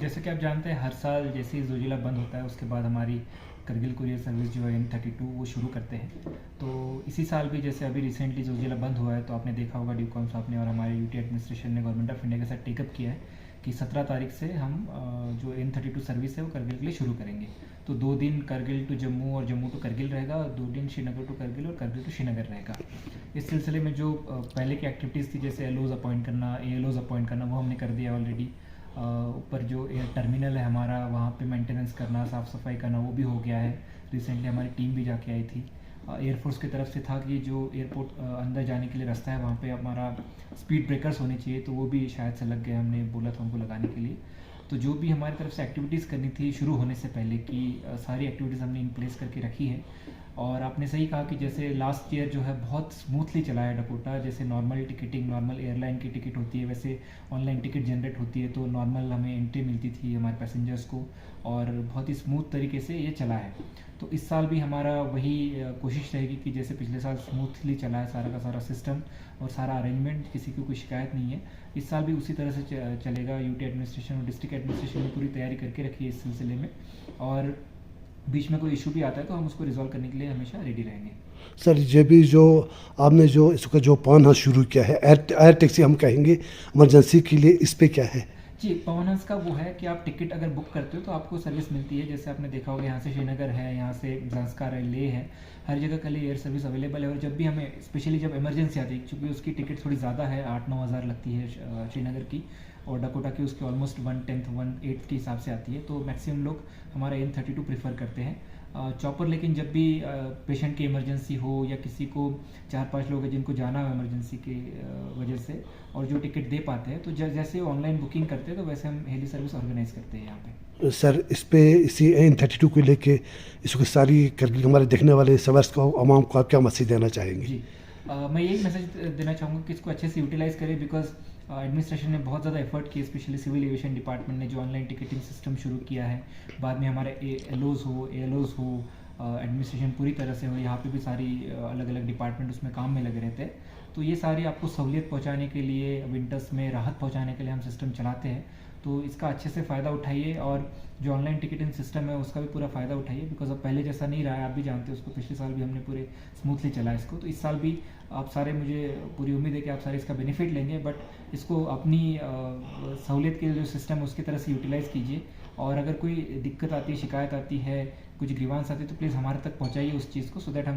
जैसे कि आप जानते हैं हर साल जैसे ही ज़ोजिला बंद होता है उसके बाद हमारी करगिल कुरियर सर्विस जो है N32 वो शुरू करते हैं। तो इसी साल भी जैसे अभी रिसेंटली ज़ोजिला बंद हुआ है तो आपने देखा होगा ड्यूकॉम साहब ने और हमारे यूटी एडमिनिस्ट्रेशन ने गवर्नमेंट ऑफ इंडिया के साथ टेकअप किया है कि 17 तारीख से हम जो N32 सर्विस है वो करगिल के लिए शुरू करेंगे। तो 2 दिन करगिल टू जम्मू और जम्मू टू करगिल रहेगा और 2 दिन श्रीनगर टू करगिल और करगिल टू श्रीनगर रहेगा। इस सिलसिले में जो पहले की एक्टिविटीज़ थी जैसे एलओज अपॉइंट करना, एएलओज अपॉइंट करना, वो हमने कर दिया ऑलरेडी। ऊपर जो एयर टर्मिनल है हमारा वहाँ पे मेंटेनेंस करना, साफ़ सफाई करना वो भी हो गया है। रिसेंटली हमारी टीम भी जाके आई थी। एयरफोर्स की तरफ से था कि जो एयरपोर्ट अंदर जाने के लिए रास्ता है वहाँ पे हमारा स्पीड ब्रेकर्स होने चाहिए, तो वो भी शायद से लग गए, हमने बोला था उनको लगाने के लिए। तो जो भी हमारी तरफ से एक्टिविटीज़ करनी थी शुरू होने से पहले की सारी एक्टिविटीज़ हमने इन प्लेस करके रखी है। और आपने सही कहा कि जैसे लास्ट ईयर जो है बहुत स्मूथली चला है डकोटा। जैसे नॉर्मल टिकटिंग, नॉर्मल एयरलाइन की टिकट होती है वैसे ऑनलाइन टिकट जनरेट होती है, तो नॉर्मल हमें एंट्री मिलती थी हमारे पैसेंजर्स को और बहुत ही स्मूथ तरीके से ये चला है। तो इस साल भी हमारा वही कोशिश रहेगी कि जैसे पिछले साल स्मूथली चला है सारा का सारा सिस्टम और सारा अरेंजमेंट, किसी की कोई शिकायत नहीं है। इस साल भी उसी तरह से चलेगा। यूटी एडमिनिस्ट्रेशन और डिस्ट्रिक्ट एडमिनिस्ट्रेशन ने पूरी तैयारी करके रखी है इस सिलसिले में, और बीच में कोई इशू भी आता है तो हम उसको रिजॉल्व करने के लिए हमेशा रेडी रहेंगे। सर ये भी जो आपने जो इसका जो पवन शुरू किया है एयर टैक्सी हम कहेंगे इमरजेंसी के लिए, इस पे क्या है? जी, पवन हंस का वो है कि आप टिकट अगर बुक करते हो तो आपको सर्विस मिलती है। जैसे आपने देखा होगा यहाँ से श्रीनगर है, यहाँ से ज़ांस्कार है, लेह है, हर जगह के लिए एयर सर्विस अवेलेबल है। और जब भी हमें स्पेशली जब इमरजेंसी आती है, क्योंकि उसकी टिकट थोड़ी ज़्यादा है, 8-9 हज़ार लगती है श्रीनगर की, और डकोटा की उसकी ऑलमोस्ट 1/10 1/8 के हिसाब से आती है, तो मैक्सिमम लोग हमारा N32 प्रीफर करते हैं। चॉपर लेकिन जब भी पेशेंट की इमरजेंसी हो या किसी को 4-5 लोग हैं जिनको जाना हो इमरजेंसी की वजह से और जो टिकट दे पाते हैं, तो जैसे ऑनलाइन बुकिंग करते हैं तो वैसे हम हेली सर्विस ऑर्गेनाइज करते हैं यहाँ पे। सर इस पे इसी N32 को लेके इसको सारी करगिल हमारे देखने वाले सवर्स को आवाम को आप क्या मैसेज देना चाहेंगे? जी, मैं यही मैसेज देना चाहूँगा कि इसको अच्छे से यूटिलाइज़ करें, बिकॉज एडमिनिस्ट्रेशन ने बहुत ज़्यादा एफर्ट किया, स्पेशली सिविल एविएशन डिपार्टमेंट ने जो ऑनलाइन टिकटिंग सिस्टम शुरू किया है। बाद में हमारे एलओज हो, एएलओज हो, एडमिनिस्ट्रेशन पूरी तरह से हो, यहाँ पे भी सारी अलग अलग डिपार्टमेंट उसमें काम में लगे रहते हैं। तो ये सारी आपको सहूलियत पहुँचाने के लिए, विंटर्स में राहत पहुँचाने के लिए हम सिस्टम चलाते हैं। तो इसका अच्छे से फ़ायदा उठाइए और जो ऑनलाइन टिकटिंग सिस्टम है उसका भी पूरा फ़ायदा उठाइए, बिकॉज अब पहले जैसा नहीं रहा है, आप भी जानते हैं उसको। पिछले साल भी हमने पूरे स्मूथली चला इसको, तो इस साल भी आप सारे, मुझे पूरी उम्मीद है कि आप सारे इसका बेनिफिट लेंगे। बट इसको अपनी सहूलियत के जो सिस्टम है उसकी तरह से यूटिलाइज़ कीजिए। और अगर कोई दिक्कत आती है, शिकायत आती है, कुछ ग्रीवांस आती है, तो प्लीज़ हमारे तक पहुँचाइए उस चीज़ को, सो दैट हम